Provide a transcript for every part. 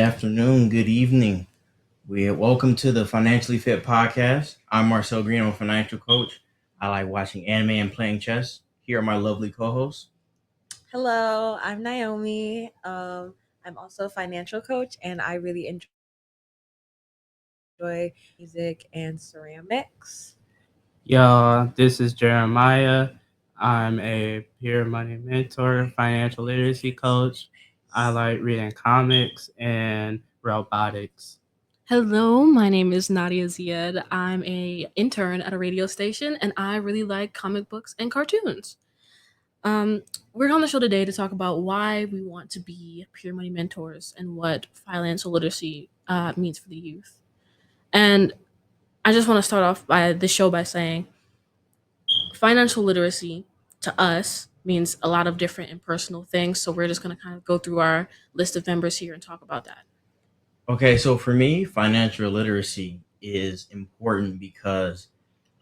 afternoon, good evening. Welcome to the Financially Fit podcast. I'm Marcel Green, I'm a financial coach. I like watching anime and playing chess. Here are my lovely co-hosts. Hello, I'm Naomi. I'm also a financial coach, and I really enjoy music and ceramics. Y'all, this is Jeremiah. I'm a peer money mentor, financial literacy coach. I like reading comics and robotics. Hello, my name is Nadia Ziad. I'm a intern at a radio station, and I really like comic books and cartoons. Um, we're on the show today to talk about why we want to be peer money mentors and what financial literacy means for the youth. And I just want to start off by the show by saying financial literacy to us means a lot of different and personal things. So we're just going to kind of go through our list of members here and talk about that. Okay, so for me, financial literacy is important because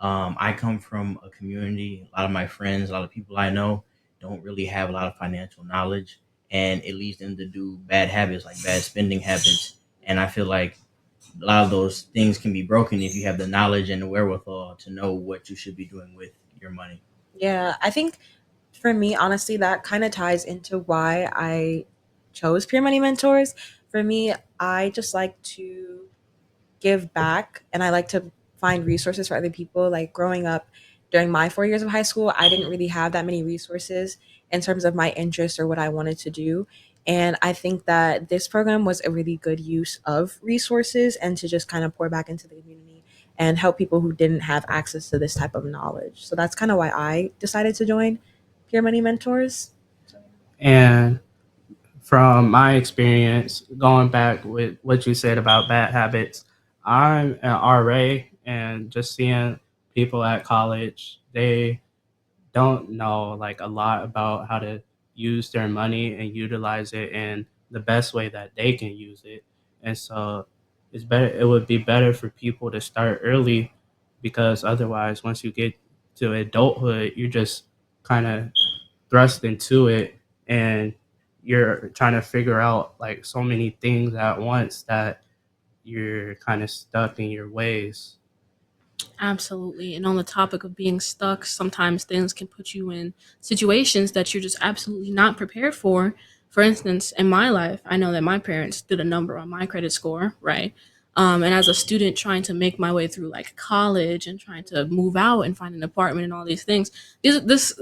I come from a community. A lot of my friends, a lot of people I know don't really have a lot of financial knowledge, and it leads them to do bad habits like bad spending habits. And I feel like a lot of those things can be broken if you have the knowledge and the wherewithal to know what you should be doing with your money. Yeah, I think for me, honestly, that kind of ties into why I chose peer money mentors. For me, I just like to give back and I like to find resources for other people. Like growing up during my 4 years of high school, I didn't really have that many resources in terms of my interests or what I wanted to do. And I think that this program was a really good use of resources and to just kind of pour back into the community and help people who didn't have access to this type of knowledge. So that's kind of why I decided to join Peer Money Mentors. And from my experience, going back with what you said about bad habits, I'm an RA, and just seeing people at college, they don't know like a lot about how to use their money and utilize it in the best way that they can use it. And so it would be better for people to start early, because otherwise once you get to adulthood, you're just kind of thrust into it, and you're trying to figure out like so many things at once that you're kind of stuck in your ways. Absolutely. And on the topic of being stuck, sometimes things can put you in situations that you're just absolutely not prepared for. For instance, in my life, I know that my parents did a number on my credit score, right? And as a student trying to make my way through like college and trying to move out and find an apartment and all these things, this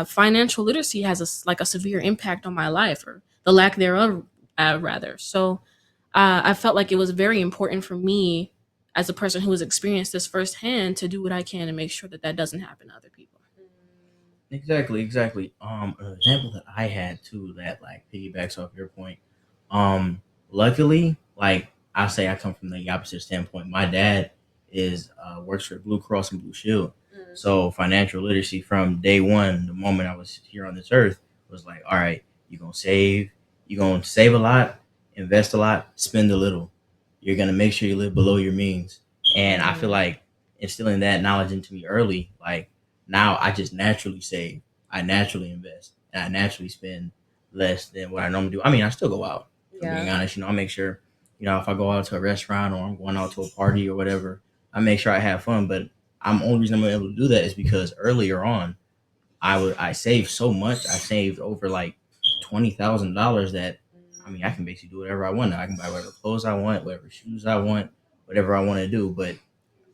financial literacy has like a severe impact on my life, or the lack thereof, rather. So I felt like it was very important for me as a person who has experienced this firsthand to do what I can to make sure that that doesn't happen to other people. Exactly. An example that I had too that like piggybacks off your point. Luckily, like I say, I come from the opposite standpoint. My dad is works for Blue Cross and Blue Shield, so financial literacy from day one, the moment I was here on this earth, was like, all right, you're gonna save a lot, invest a lot, spend a little. You're gonna make sure you live below your means, and I feel like instilling that knowledge into me early, like now I just naturally save, I naturally invest, and I naturally spend less than what I normally do. I mean, I still go out. For being honest, I make sure, if I go out to a restaurant or I'm going out to a party or whatever, I make sure I have fun. But only reason I'm able to do that is because earlier on, I saved so much. I saved over like $20,000 that I mean I can basically do whatever I want now. I can buy whatever clothes I want, whatever shoes I want, whatever I want to do. But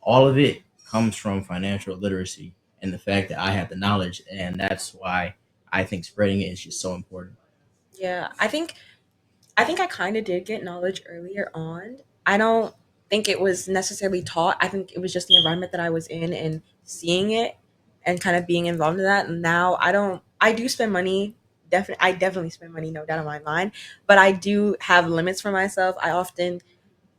all of it comes from financial literacy and the fact that I have the knowledge, and that's why I think spreading it is just so important. Yeah, I think I kind of did get knowledge earlier on. I don't think it was necessarily taught. I think it was just the environment that I was in and seeing it and kind of being involved in that. And now I don't. I do spend money. I definitely spend money, no doubt in my mind. But I do have limits for myself. I often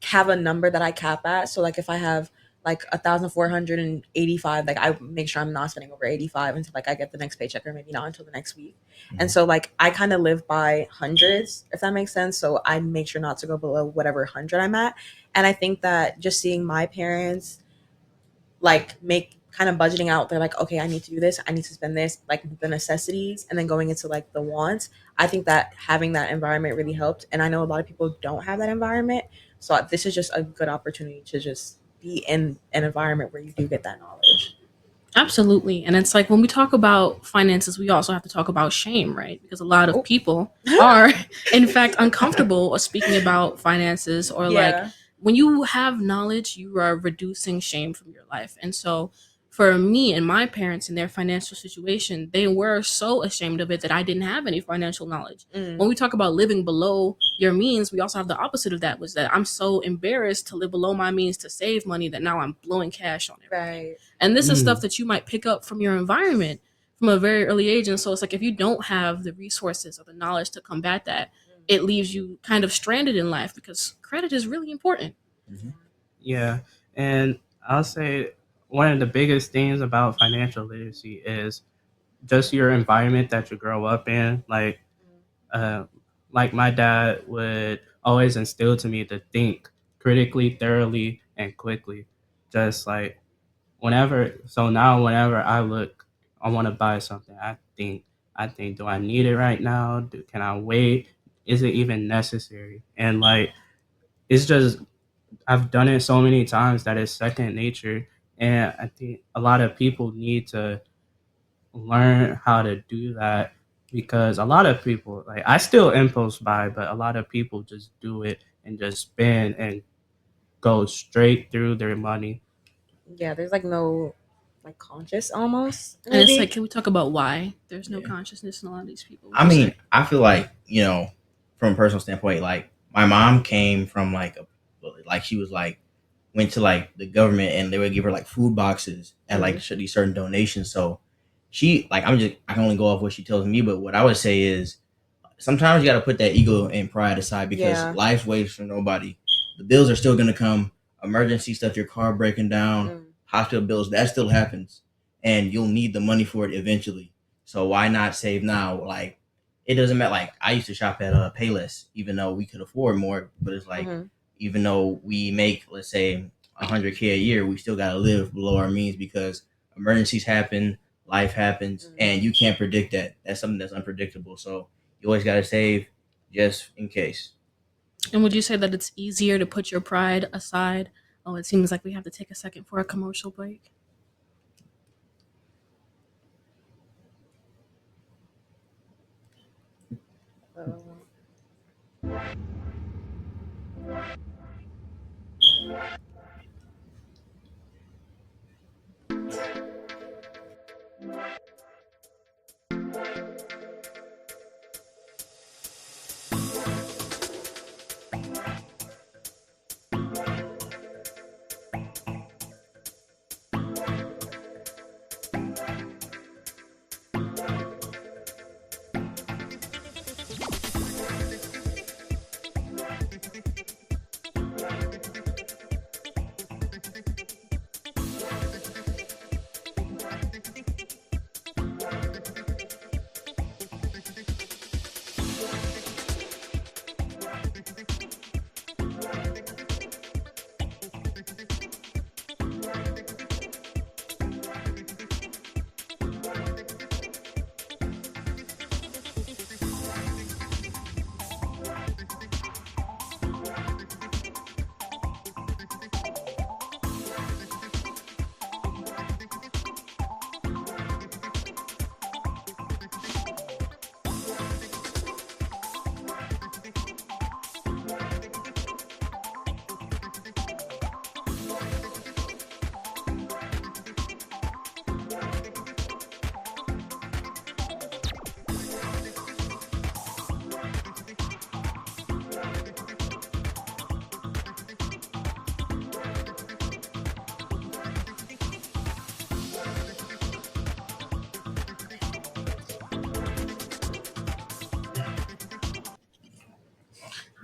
have a number that I cap at. So like if I have like 1,485, like I make sure I'm not spending over 85 until like I get the next paycheck or maybe not until the next week. And so like I kind of live by hundreds, if that makes sense. So I make sure not to go below whatever hundred I'm at. And I think that just seeing my parents like make kind of budgeting out. They're like, okay, I need to do this. I need to spend this, like the necessities, and then going into like the wants. I think that having that environment really helped. And I know a lot of people don't have that environment. So this is just a good opportunity to just be in an environment where you do get that knowledge. Absolutely. And it's like when we talk about finances, we also have to talk about shame, right? Because a lot of Oh, people are, in fact, uncomfortable speaking about finances, or like yeah. when you have knowledge, you are reducing shame from your life. And so for me and my parents in their financial situation, they were so ashamed of it that I didn't have any financial knowledge. Mm, When we talk about living below your means, we also have the opposite of that, was that I'm so embarrassed to live below my means to save money that now I'm blowing cash on everything. right. And this is stuff Mm, that you might pick up from your environment from a very early age. And so it's like if you don't have the resources or the knowledge to combat that, it leaves you kind of stranded in life because credit is really important. Mhm. yeah, and I'll say one of the biggest things about financial literacy is just your environment that you grow up in. Uh, like my dad would always instill to me to think critically, thoroughly, and quickly. Just like whenever I look, I want to buy something. I think, do I need it right now? Can I wait? Is it even necessary? And like, it's just I've done it so many times that it's second nature. And I think a lot of people need to learn how to do that, because a lot of people, like, I still impulse buy, but a lot of people just do it and just spend and go straight through their money. Yeah, there's like no like conscious almost And it's like, maybe. can we talk about why there's no Yeah. consciousness in a lot of these people? Would I you mean, say? I feel like, from a personal standpoint, like my mom came from like she was like went to like the government and they would give her like food boxes and like Mm, these certain donations. So she like I can only go off what she tells me, but what I would say is sometimes you got to put that ego and pride aside because yeah. life waits for nobody. The bills are still going to come. Emergency stuff, your car breaking down, Mm, hospital bills, that still happens. And you'll need the money for it eventually. So why not save now? Like, it doesn't matter. Like, I used to shop at Payless, even though we could afford more. But it's like, mhm. even though we make, let's say, 100K a year, we still got to live below our means because emergencies happen, life happens, Mm. and you can't predict that. That's something that's unpredictable. So you always got to save just in case. And would you say that it's easier to put your pride aside? Oh, it seems like we have to take a second for a commercial break. Uh,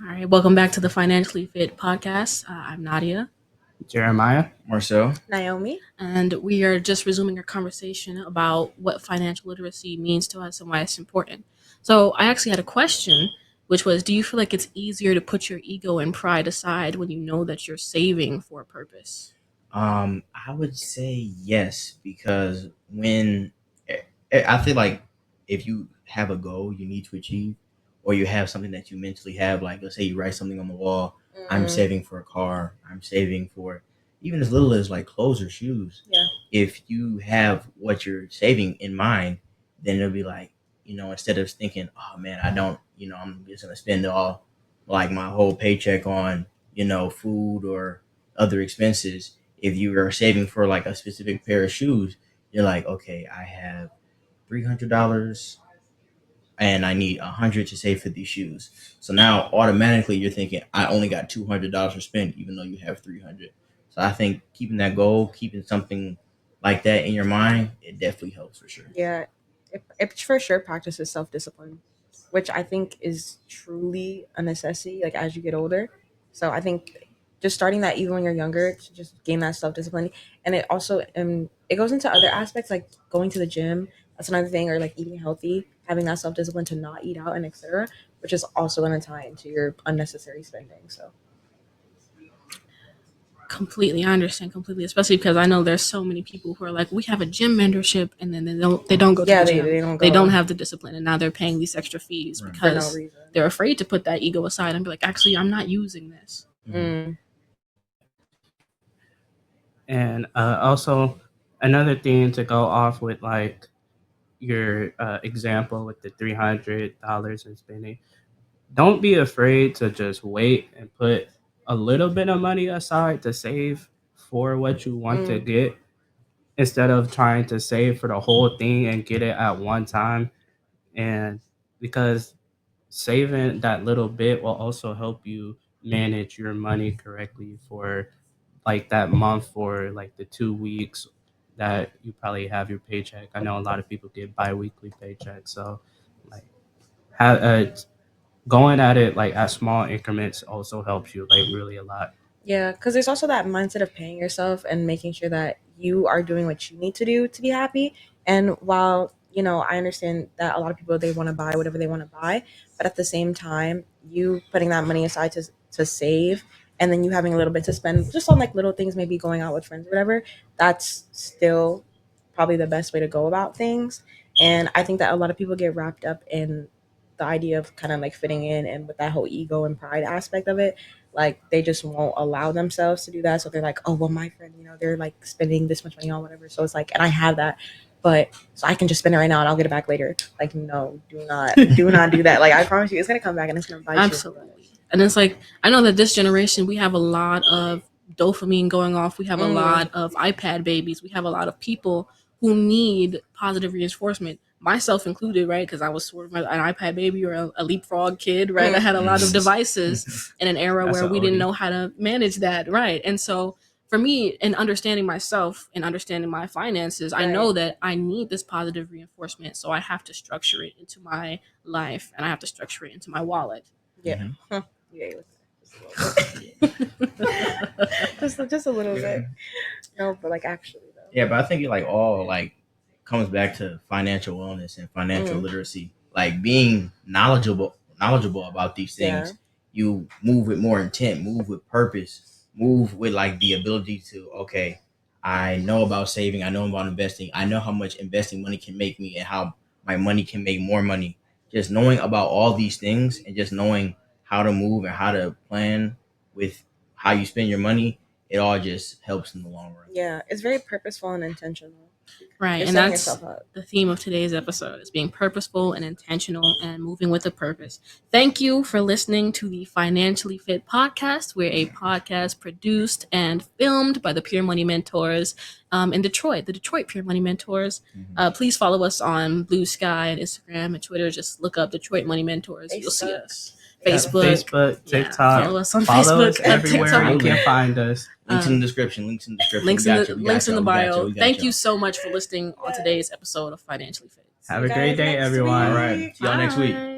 All right, welcome back to the Financially Fit podcast. I'm Nadia, Jeremiah. Marcel, Naomi. and we are just resuming our conversation about what financial literacy means to us and why it's important. So, I actually had a question, which was, do you feel like it's easier to put your ego and pride aside when you know that you're saving for a purpose? I would say yes because I feel like if you have a goal you need to achieve, or you have something that you mentally have, like let's say you write something on the wall, I'm Mm, saving for a car, I'm saving for even as little as like clothes or shoes. yeah. If you have what you're saving in mind, then it'll be like, instead of thinking, oh man, I don't, I'm just gonna spend all like my whole paycheck on, food or other expenses. If you are saving for like a specific pair of shoes, you're like, okay, I have $300 and I need 100 to save for these shoes. So now automatically you're thinking, I only got $200 to spend, even though you have 300. So I think keeping that goal, keeping something like that in your mind, it definitely helps for sure. Yeah, it for sure practices self discipline, which I think is truly a necessity. Like as you get older, so I think just starting that even when you're younger to just gain that self discipline, and it also it goes into other aspects like going to the gym. That's another thing, or like eating healthy, having that self discipline to not eat out and etc. Which is also going to tie into your unnecessary spending. So Completely, I understand completely, especially because I know there's so many people who are like, we have a gym membership, and then they don't go to yeah, the gym. they don't They don't go have the discipline, and now they're paying these extra fees Right. for no because reason. they're afraid to put that ego aside and be like, actually, I'm not using this. Mhm. Mm, And also, another thing to go off with, like your example with the $300 in spending, don't be afraid to just wait and put a little bit of money aside to save for what you want to mm, get instead of trying to save for the whole thing and get it at one time. And because saving that little bit will also help you manage your money correctly for like that month or like the 2 weeks that you probably have your paycheck. I know a lot of people get bi-weekly paychecks, so like have, going at it like at small increments also helps you like really a lot. yeah, because there's also that mindset of paying yourself and making sure that you are doing what you need to do to be happy. And while I understand that a lot of people they want to buy whatever they want to buy, but at the same time, you putting that money aside to save, and then you having a little bit to spend just on like little things, maybe going out with friends, or whatever. That's still probably the best way to go about things. And I think that a lot of people get wrapped up in the idea of kind of like fitting in and with that whole ego and pride aspect of it, like they just won't allow themselves to do that. So they're like, oh well, my friend, they're like spending this much money on whatever. So it's like, and I have that, but so I can just spend it right now and I'll get it back later. Like, no, do not do that. Like I promise you, it's gonna come back and it's gonna bite you. Absolutely. And it's like, I know that this generation, we have a lot of dopamine going off. We have a Mm, lot of iPad babies. We have a lot of people who need positive reinforcement, myself included, right? Because I was sort of an iPad baby or a leapfrog kid, right? I mm, had a lot of Mhm. devices in an era That's where an we didn't oldie. know how to manage that, right? And so for me, in understanding myself and understanding my finances, I right. know that I need this positive reinforcement. So I have to structure it into my life and I have to structure it into my wallet. Yeah. Hmm. Huh. Yeah, just a little bit. Just a little Yeah. bit. No, but like actually though. Yeah, but I think it like all like comes back to financial wellness and financial Mm, literacy. Like being knowledgeable about these yeah. things, you move with more intent, move with purpose, move with like the ability to, okay, I know about saving, I know about investing, I know how much investing money can make me and how my money can make more money. Just knowing about all these things and just knowing how to move and how to plan with how you spend your money, it all just helps in the long run. Yeah. It's very purposeful and intentional. Right. You're And setting that's yourself up. the theme of today's episode is being purposeful and intentional and moving with a purpose. Thank you for listening to the Financially Fit podcast. We're a podcast produced and filmed by the Pure Money Mentors in Detroit, the Detroit Pure Money Mentors. Mhm. Please follow us on Bluesky and Instagram and Twitter. Just look up Detroit Money Mentors. You'll see Facebook. us. Yeah, Facebook. Facebook, Yeah. TikTok, Follow us on follow Facebook us and everywhere you TikTok. can Absolutely. find us. Links in Um, the description. Links in the description. We links in got the you. We got links in y'all. the We got y'all. bio. We got Thank you y'all. so much for listening on today's episode of Financially Fit. See Have you a great guys day, next everyone. All week. right. See y'all next week. Bye.